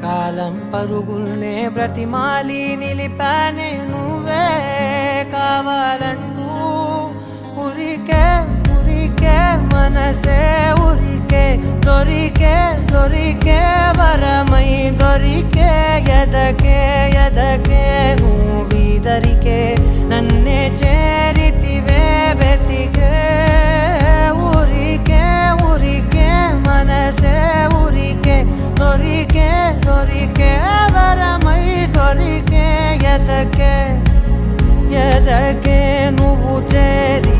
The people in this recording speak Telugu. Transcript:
కాలం పరుగుల్నే బ్రతిమాలి నిలిపానే నువ్వే కావాలంటూ ఉరికే ఉరికే మనసే ఉరికే దొరికే వరమై దొరికే ఎదకే నువ్వీదరికే నన్నే చేరితివే వెతికే ఉరికే మనసే ఉరికే దొరికే వరమై దొరికే ఎదకే నువ్వు చేరి